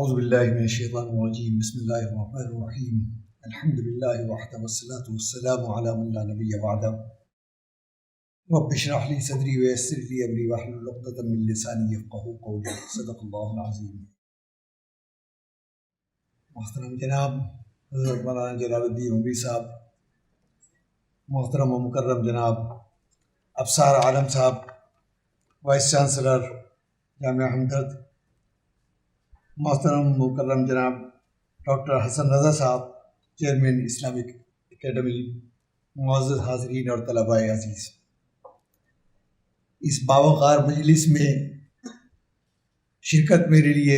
اعوذ باللہ من الشیطان الرجیم بسم اللہ الرحمن الرحیم الحمد للہ وحدہ والصلاۃ والسلام علی من لا نبی بعدہ رب اشرح لی صدری ویسر لی امری واحلل عقدۃ من لسانی یفقہوا قولی صدق اللہ العظیم۔ محترم جناب حضرت مولانا جلال الدین عمری صاحب، محترم و مکرم جناب ابصار عالم صاحب، وائس چانسلر جامعہ ہمدرد، محترم مکرم جناب ڈاکٹر حسن رضا صاحب، چیئرمین اسلامک اکیڈمی، معزز حاضرین اور طلباء عزیز، اس باوقار مجلس میں شرکت میرے لیے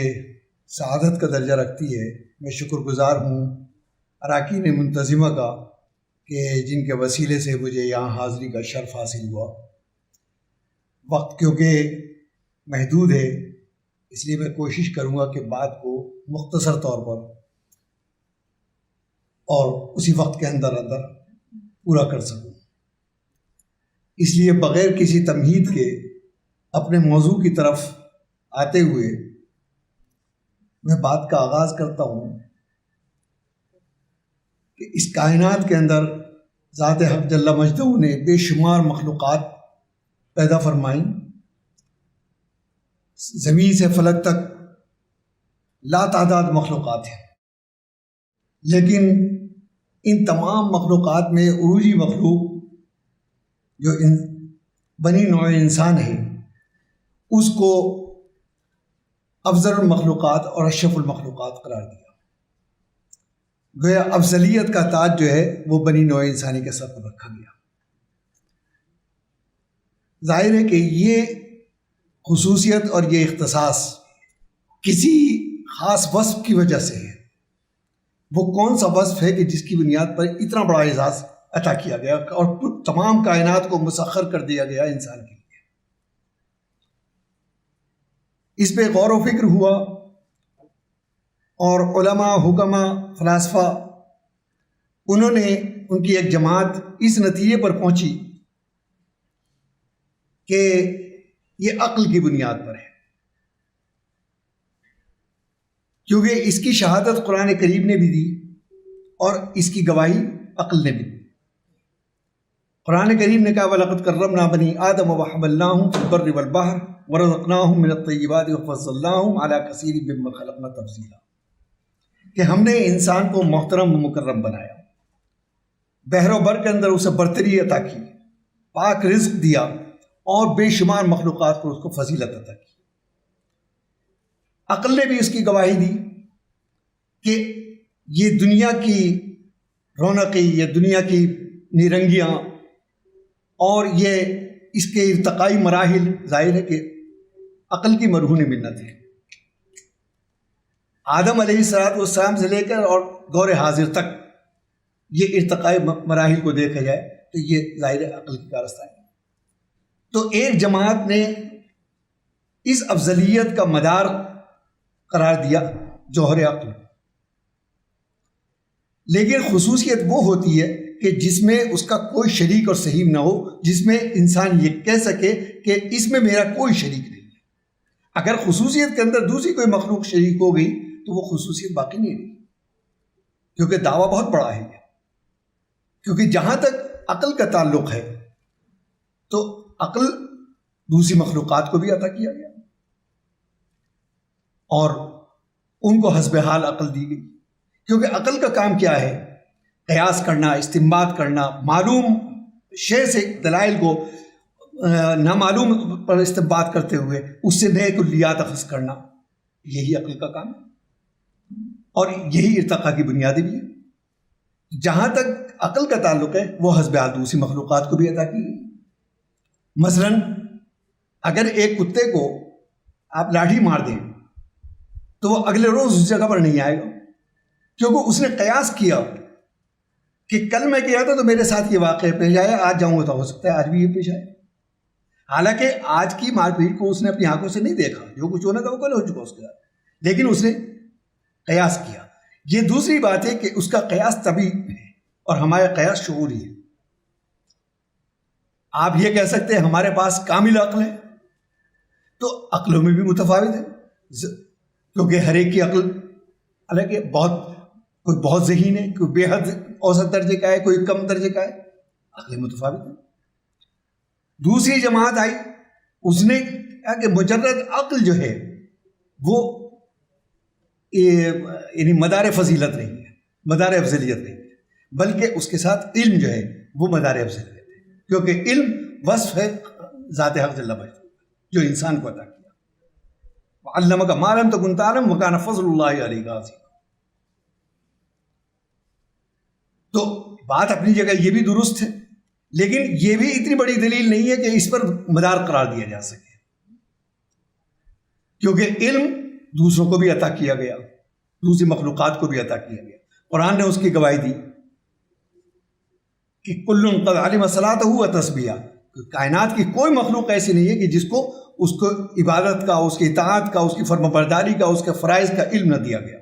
سعادت کا درجہ رکھتی ہے۔ میں شکر گزار ہوں اراکین منتظمہ کا کہ جن کے وسیلے سے مجھے یہاں حاضری کا شرف حاصل ہوا۔ وقت کیونکہ محدود ہے، اس لیے میں کوشش کروں گا کہ بات کو مختصر طور پر اور اسی وقت کے اندر پورا کر سکوں۔ اس لیے بغیر کسی تمہید کے اپنے موضوع کی طرف آتے ہوئے میں بات کا آغاز کرتا ہوں کہ اس کائنات کے اندر ذات حق جل مجدہ نے بے شمار مخلوقات پیدا فرمائیں، زمین سے فلک تک لا تعداد مخلوقات ہیں، لیکن ان تمام مخلوقات میں عروجی مخلوق جو بنی نوع انسان ہے، اس کو افضل المخلوقات اور اشرف المخلوقات قرار دیا۔ گویا افضلیت کا تاج جو ہے وہ بنی نوع انسانی کے سر پر رکھا گیا۔ ظاہر ہے کہ یہ خصوصیت اور یہ اختصاص کسی خاص وصف کی وجہ سے ہے۔ وہ کون سا وصف ہے کہ جس کی بنیاد پر اتنا بڑا اعزاز عطا کیا گیا اور تمام کائنات کو مسخر کر دیا گیا انسان کے لیے؟ اس پہ غور و فکر ہوا اور علماء، حکماء، فلاسفہ، انہوں نے ان کی ایک جماعت اس نتیجے پر پہنچی کہ یہ عقل کی بنیاد پر ہے، کیونکہ اس کی شہادت قرآن کریم نے بھی دی اور اس کی گواہی عقل نے بھی دی۔ قرآن کریم نے کہا وَلَقَدْ كَرَّمْنَا بَنِي آدَمَ وَحَمَلْنَاهُمْ فِي الْبَرِّ وَالْبَحْرِ وَرَزَقْنَاهُمْ مِنَ الطَّيِّبَاتِ وَفَضَّلْنَاهُمْ عَلَىٰ كَثِيرٍ مِّمَّنْ خَلَقْنَا تَفْضِيلًا، کہ ہم نے انسان کو محترم و مکرم بنایا، بحر و بر کے اندر اسے برتری عطا کی، پاک رزق دیا اور بے شمار مخلوقات پر اس کو فضیلت عطا کی۔ عقل نے بھی اس کی گواہی دی کہ یہ دنیا کی رونقیں، یہ دنیا کی نیرنگیاں اور یہ اس کے ارتقائی مراحل ظاہر ہے کہ عقل کی مرہون منت ہے۔ آدم علیہ السلام سے لے کر اور دور حاضر تک یہ ارتقائی مراحل کو دیکھا جائے تو یہ ظاہر عقل کی کارستانی ہے۔ تو ایک جماعت نے اس افضلیت کا مدار قرار دیا جوہر عقل، لیکن خصوصیت وہ ہوتی ہے کہ جس میں اس کا کوئی شریک اور سہیم نہ ہو، جس میں انسان یہ کہہ سکے کہ اس میں میرا کوئی شریک نہیں ہے۔ اگر خصوصیت کے اندر دوسری کوئی مخلوق شریک ہو گئی تو وہ خصوصیت باقی نہیں رہی، کیونکہ دعویٰ بہت بڑا ہے۔ کیونکہ جہاں تک عقل کا تعلق ہے تو عقل دوسری مخلوقات کو بھی عطا کیا گیا اور ان کو حسب حال عقل دی گئی، کیونکہ عقل کا کام کیا ہے؟ قیاس کرنا، استنباط کرنا، معلوم شے سے دلائل کو نامعلوم پر استنباط کرتے ہوئے اس سے نئے کلیات اخذ کرنا، یہی عقل کا کام ہے اور یہی ارتقاء کی بنیادیں بھی ہے۔ جہاں تک عقل کا تعلق ہے وہ حسب حال دوسری مخلوقات کو بھی عطا کی گئی۔ مثلاً اگر ایک کتے کو آپ لاٹھی مار دیں تو وہ اگلے روز اس جگہ پر نہیں آئے گا، کیونکہ اس نے قیاس کیا کہ کل میں کیا تھا تو میرے ساتھ یہ واقعہ پیش آیا، آج جاؤں گا تو ہو سکتا ہے آج بھی یہ پیش آئے۔ حالانکہ آج کی مار پیٹ کو اس نے اپنی آنکھوں سے نہیں دیکھا، جو کچھ ہونا تھا وہ کل ہو چکا اس کے ساتھ، لیکن اس نے قیاس کیا۔ یہ دوسری بات ہے کہ اس کا قیاس طبی ہے اور ہمارا قیاس شعوری ہے۔ آپ یہ کہہ سکتے ہیں ہمارے پاس کامل عقل ہے، تو عقلوں میں بھی متفاوت ہے، کیونکہ ہر ایک کی عقل حالانکہ کوئی بہت ذہین ہے، کوئی بے حد اوسط درجے کا ہے، کوئی کم درجے کا ہے، عقل متفاوت ہے۔ دوسری جماعت آئی، اس نے کہا کہ مجرد عقل جو ہے وہ یعنی مدار فضیلت نہیں ہے، مدار افضلیت نہیں ہے، بلکہ اس کے ساتھ علم جو ہے وہ مدار افضلیت ہے، کیونکہ علم وصف ہے ذات حق جل وعلا جو انسان کو عطا کیا۔ علمک ما لم تکن تعلم وکان فضل اللہ علیک عظیما۔ تو بات اپنی جگہ یہ بھی درست ہے، لیکن یہ بھی اتنی بڑی دلیل نہیں ہے کہ اس پر مدار قرار دیا جا سکے، کیونکہ علم دوسروں کو بھی عطا کیا گیا، دوسری مخلوقات کو بھی عطا کیا گیا۔ قرآن نے اس کی گواہی دی کہ کل قد علم صلاۃہ و تسبیحہ، کائنات کی کوئی مخلوق ایسی نہیں ہے کہ جس کو اس کو عبادت کا، اس کی اطاعت کا، اس کی فرمانبرداری کا، اس کے فرائض کا علم نہ دیا گیا۔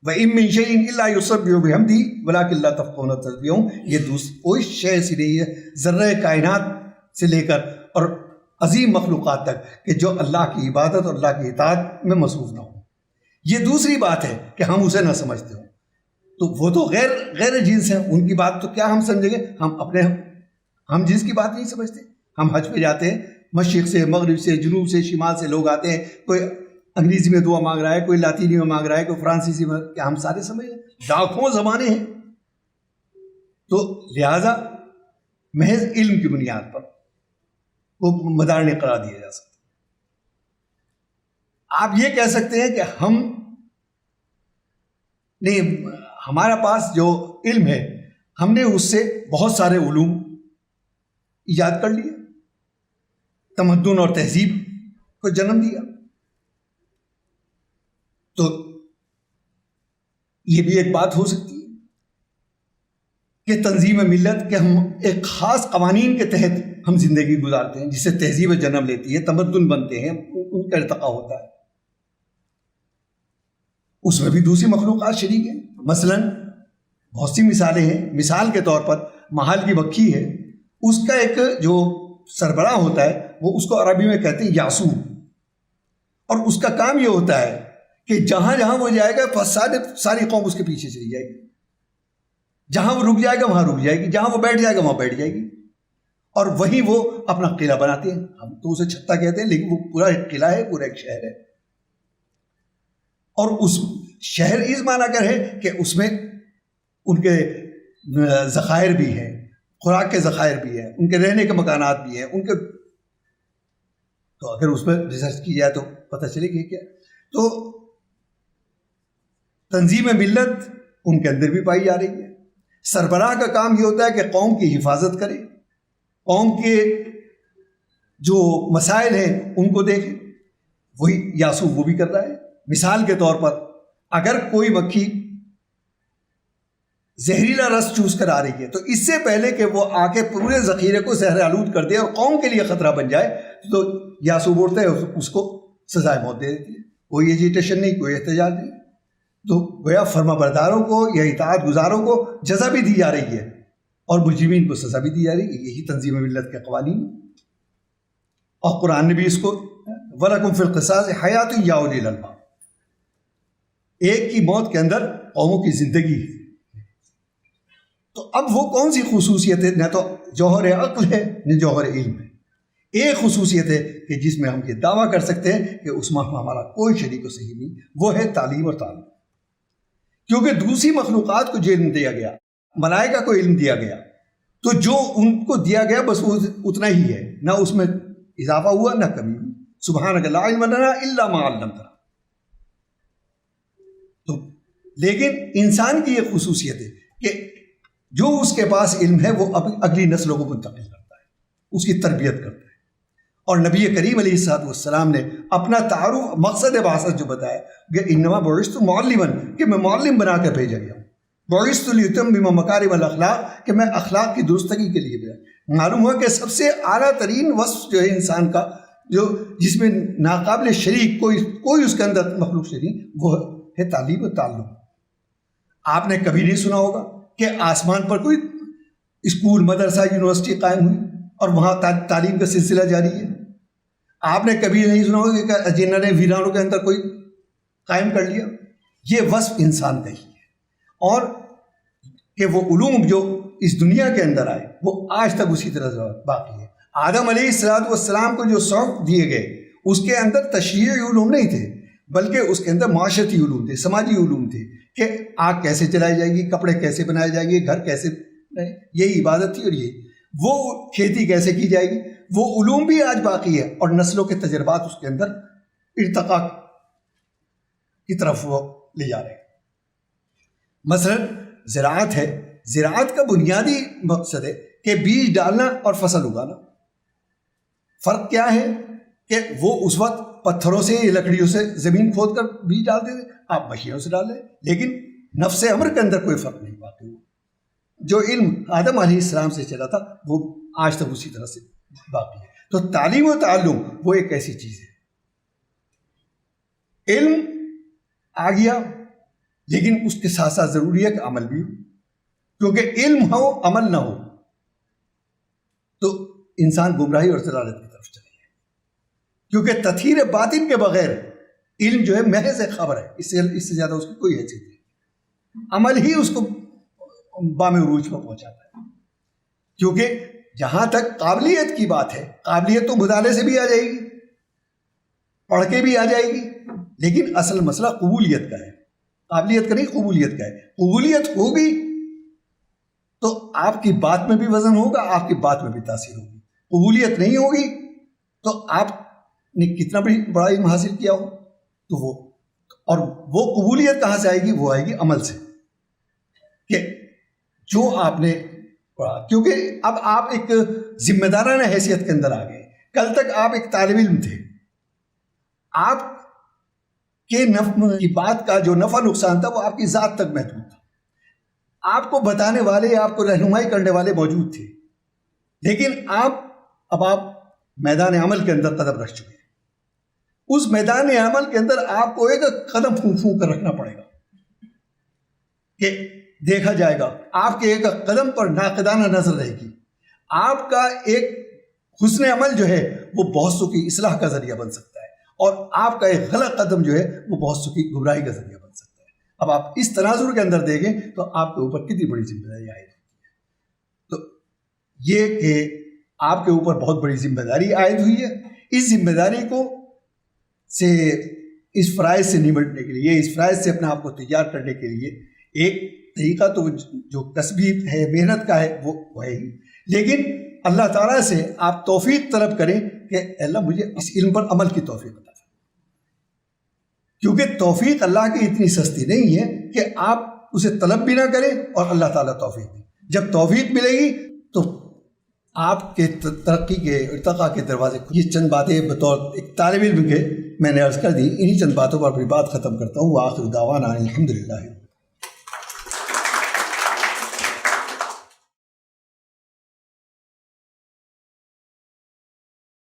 وَإِن مِّن شَيْءٍ إِلَّا يُسَبِّحُ بِحَمْدِهِ وَلَٰكِن لَّا تَفْقَهُونَ تَسْبِيحَهُم، یہ کوئی شے ایسی نہیں ہے ذرہ کائنات سے لے کر اور عظیم مخلوقات تک کہ جو اللہ کی عبادت اور اللہ کی اطاعت میں مصروف نہ ہو۔ یہ دوسری بات ہے کہ ہم اسے نہ سمجھتے ہوں، تو وہ تو غیر جنس ہیں، ان کی بات تو کیا ہم سمجھیں گے؟ ہم جنس کی بات نہیں سمجھتے۔ ہم حج پہ جاتے ہیں، مشرق سے، مغرب سے، جنوب سے، شمال سے لوگ آتے ہیں، کوئی انگریزی میں دعا مانگ رہا ہے، کوئی لاطینی میں مانگ رہا ہے، کوئی فرانسیسی میں، کیا ہم سارے سمجھ رہے ہیں؟ لاکھوں زبانیں ہیں، تو لہذا محض علم کی بنیاد پر وہ مدار نہیں قرار دیا جا سکتا۔ آپ یہ کہہ سکتے ہیں کہ ہمارا پاس جو علم ہے ہم نے اس سے بہت سارے علوم ایجاد کر لیے، تمدن اور تہذیب کو جنم دیا، تو یہ بھی ایک بات ہو سکتی ہے کہ تنظیم ملت کہ ہم ایک خاص قوانین کے تحت ہم زندگی گزارتے ہیں، جس سے تہذیب جنم لیتی ہے، تمدن بنتے ہیں، ان کا ارتقا ہوتا ہے۔ اس میں بھی دوسری مخلوقات شریک ہیں، مثلا بہت سی مثالیں ہیں۔ مثال کے طور پر محال کی بکھی ہے، اس کا ایک جو سربراہ ہوتا ہے وہ اس کو عربی میں کہتے ہیں یاسو، اور اس کا کام یہ ہوتا ہے کہ جہاں جہاں وہ جائے گا ساری قوم اس کے پیچھے چلی جائے گی، جہاں وہ رک جائے گا وہاں رک جائے گی، جہاں وہ بیٹھ جائے گا وہاں بیٹھ جائے گی، اور وہیں وہ اپنا قلعہ بناتے ہیں۔ ہم تو اسے چھتا کہتے ہیں، لیکن وہ پورا ایک قلعہ ہے، پورا ایک شہر ہے، اور اس شہر اس معنی کر ہے کہ اس میں ان کے ذخائر بھی ہیں، خوراک کے ذخائر بھی ہیں، ان کے رہنے کے مکانات بھی ہیں، ان کے، تو اگر اس میں ریسرچ کی جائے تو پتہ چلے گی کیا۔ تو تنظیم ملت ان کے اندر بھی پائی جا رہی ہے۔ سربراہ کا کام یہ ہوتا ہے کہ قوم کی حفاظت کرے، قوم کے جو مسائل ہیں ان کو دیکھے، وہی یاسو وہ بھی کر رہا ہے۔ مثال کے طور پر اگر کوئی مکھی زہریلا رس چوس کر آ رہی ہے تو اس سے پہلے کہ وہ آ کے پورے ذخیرے کو زہر آلود کر دے اور قوم کے لیے خطرہ بن جائے تو یاسو بولتا ہے اس کو سزائے موت دے دیتی ہے، کوئی ایجیٹیشن نہیں، کوئی احتجاج نہیں۔ تو گویا فرما برداروں کو یا اطاعت گزاروں کو جزا بھی دی جا رہی ہے اور مجرمین کو سزا بھی دی جا رہی ہے۔ یہی تنظیم ملت کے قوانین، اور قرآن نے بھی اس کو وَلَكُمْ فِي الْقِصَاصِ حَيَاتٌ يَا أُولِي الْأَلْبَابِ، ایک کی موت کے اندر قوموں کی زندگی ہے۔ تو اب وہ کون سی خصوصیت ہے؟ نہ تو جوہر عقل ہے نہ جوہر علم ہے۔ ایک خصوصیت ہے کہ جس میں ہم یہ دعویٰ کر سکتے ہیں کہ اس میں ہمارا کوئی شریک و صحیح نہیں، وہ ہے تعلیم اور تعلم، کیونکہ دوسری مخلوقات کو جو علم دیا گیا، ملائکہ کو علم دیا گیا، تو جو ان کو دیا گیا بس وہ اتنا ہی ہے، نہ اس میں اضافہ ہوا نہ کمی ہوئی۔ سبحانک لا علم لنا الا ما علمتنا۔ تو لیکن انسان کی یہ خصوصیت ہے کہ جو اس کے پاس علم ہے وہ اگلی نسلوں کو منتقل کرتا ہے، اس کی تربیت کرتا ہے۔ اور نبی کریم علیہ الصلوۃ والسلام نے اپنا تعارف، مقصد بعثت جو بتایا کہ انما بعثت معلما، کہ میں معلم بنا کر بھیجا گیا ہوں، بعثت لیتمم مکارم الاخلاق، کہ میں اخلاق کی درستگی کے لیے بھیجا۔ معلوم ہوا کہ سب سے اعلیٰ ترین وصف جو ہے انسان کا، جو جس میں ناقابل شریک کوئی اس کے اندر مخلوق شریک، وہ ہے تعلیم و تعلم۔ آپ نے کبھی نہیں سنا ہوگا کہ آسمان پر کوئی اسکول، مدرسہ، یونیورسٹی قائم ہوئی اور وہاں تعلیم کا سلسلہ جاری ہے۔ آپ نے کبھی نہیں سنا ہوگا کہ جنہوں نے ویرانوں کے اندر کوئی قائم کر لیا۔ یہ وصف انسان کا ہی ہے، اور کہ وہ علوم جو اس دنیا کے اندر آئے وہ آج تک اسی طرح باقی ہے۔ آدم علیہ السلام کو جو شوق دیے گئے اس کے اندر تشریعی علوم نہیں تھے، بلکہ اس کے اندر معاشرتی علوم تھے، سماجی علوم تھے، کہ آگ کیسے جلائی جائے گی، کپڑے کیسے بنائے جائیں گے، گھر کیسے، یہی عبادت تھی، اور یہ وہ کھیتی کیسے کی جائے گی، وہ علوم بھی آج باقی ہے، اور نسلوں کے تجربات اس کے اندر ارتقاء کی طرف وہ لے جا رہے ہیں۔ مثلا زراعت ہے، زراعت کا بنیادی مقصد ہے کہ بیج ڈالنا اور فصل اگانا۔ فرق کیا ہے کہ وہ اس وقت پتھروں سے یا لکڑیوں سے زمین کھود کر بیج ڈالتے تھے، آپ مشینوں سے ڈال رہے ہیں، لیکن نفس امر کے اندر کوئی فرق نہیں واقع ہوا۔ جو علم آدم علیہ السلام سے چلا تھا وہ آج تک اسی طرح سے باقی ہے۔ تو تعلیم و تعلم وہ ایک ایسی چیز ہے، علم آ گیا لیکن اس کے ساتھ ساتھ ضروری ہے کہ عمل بھی ہو، کیونکہ علم ہو عمل نہ ہو تو انسان گمراہی اور ضلالت کی طرف چلے جائے، کیونکہ تطہیر باطن کے بغیر علم جو ہے محض ایک خبر ہے، اس سے زیادہ اس کی کوئی حیثیت نہیں۔ عمل ہی اس کو بام عروج پر پہنچاتا ہے، کیونکہ جہاں تک قابلیت کی بات ہے، قابلیت تو مطالعے سے بھی آ جائے گی، پڑھ کے بھی آ جائے گی، لیکن اصل مسئلہ قبولیت کا ہے، قابلیت کا نہیں، قبولیت کا ہے۔ قبولیت ہوگی تو آپ کی بات میں بھی وزن ہوگا، آپ کی بات میں بھی تاثیر ہوگی۔ قبولیت نہیں ہوگی تو آپ نے کتنا بڑا علم حاصل کیا ہو تو وہ قبولیت کہاں سے آئے گی؟ وہ آئے گی عمل سے، کہ جو آپ نے پڑھا، کیونکہ اب آپ ایک ذمہ دارانہ حیثیت کے اندر آ گئے۔ کل تک آپ ایک طالب علم تھے، آپ کے کی بات کا جو نفع نقصان تھا وہ آپ کی ذات تک محدود تھا، آپ کو بتانے والے، آپ کو رہنمائی کرنے والے موجود تھے، لیکن اب آپ میدان عمل کے اندر قدم رکھ چکے ہیں۔ اس میدان عمل کے اندر آپ کو ایک قدم پھونک کر رکھنا پڑے گا کہ دیکھا جائے گا، آپ کے ایک قدم پر ناقدانہ نظر رہے گی، آپ کا ایک حسن عمل جو ہے وہ بہت سو کی اصلاح کا ذریعہ بن سکتا ہے، اور آپ کا ایک غلط قدم جو ہے وہ بہت سو کی گمراہی کا ذریعہ بن سکتا ہے۔ اب آپ اس تناظر کے اندر دیکھیں تو آپ کے اوپر کتنی بڑی ذمہ داری عائد ہوتی ہے۔ تو یہ کہ آپ کے اوپر بہت بڑی ذمہ داری عائد ہوئی ہے، اس ذمہ داری اس فرائض سے نمٹنے کے لیے، اس فرائض سے اپنے آپ کو تیار کرنے کے لیے ایک طریقہ تو جو کسبی ہے، محنت کا ہے، وہ ہے ہی، لیکن اللہ تعالیٰ سے آپ توفیق طلب کریں کہ اللہ مجھے اس علم پر عمل کی توفیق عطا فرمائے، کیونکہ توفیق اللہ کی اتنی سستی نہیں ہے کہ آپ اسے طلب بھی نہ کریں اور اللہ تعالیٰ توفیق دیں۔ جب توفیق ملے گی تو آپ کے ترقی کے ارتقاء کے دروازے۔ یہ چند باتیں بطور ایک طالب علم کے میں نے عرض کر دی، انہی چند باتوں پر اپنی بات ختم کرتا ہوں۔ وآخر دعوانا الحمدللہ۔